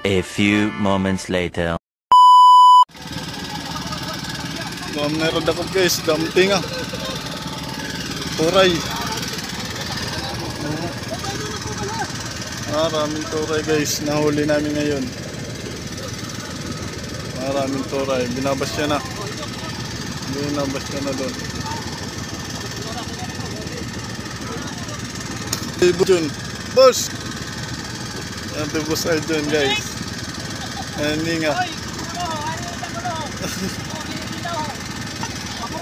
A few moments later. Meron ako guys, damping ah. Turay. Maraming turay guys, nahuli namin ngayon. Maraming turay, binabas siya na. Binabas siya na doon. Yun. Boss! Ate boss ay dyan guys. Hindi nga.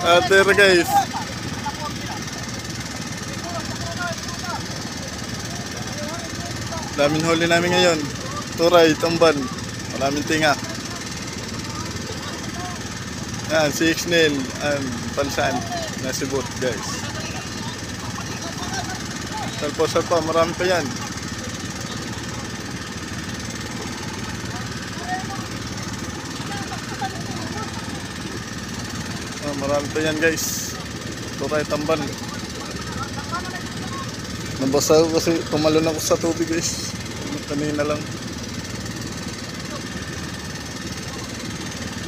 Ate guys. Daming huli namin ngayon. Turay, tamban. Maraming tinga. Yan, si Ixnel. Pansan. Nasibot guys. Salpo, marami pa yan. Marami pa yan guys. Turay, tamban. Nabasa ko kasi tumalon ako sa tubig guys. Kanina lang.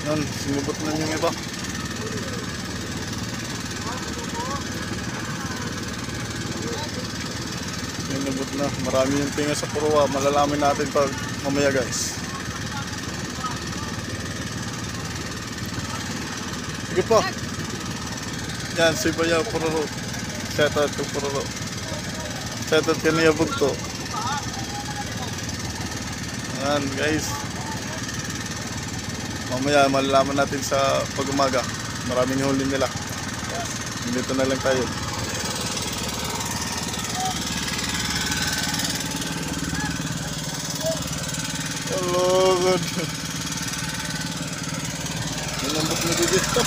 Yan, sinibot na yung iba. Sinibot na. Marami yung tinga sa Puruwa. Malalaman natin pag mamaya guys. Sige po. Yan, si Bayaw Puruwa. Shout out to Puruwa. Shout out kaniya Bugto. Yan guys. Mamaya malalaman natin sa pag-umaga. Maraming huli nila. Dito na lang tayo. Hello, good. Nalambot na dito.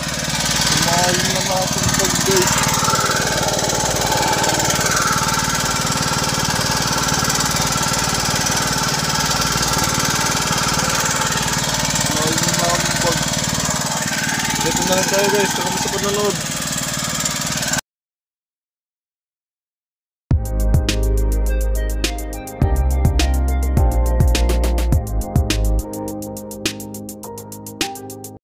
Kumain na natin pag guys. Dito na lang tayo guys, kami sa panonood.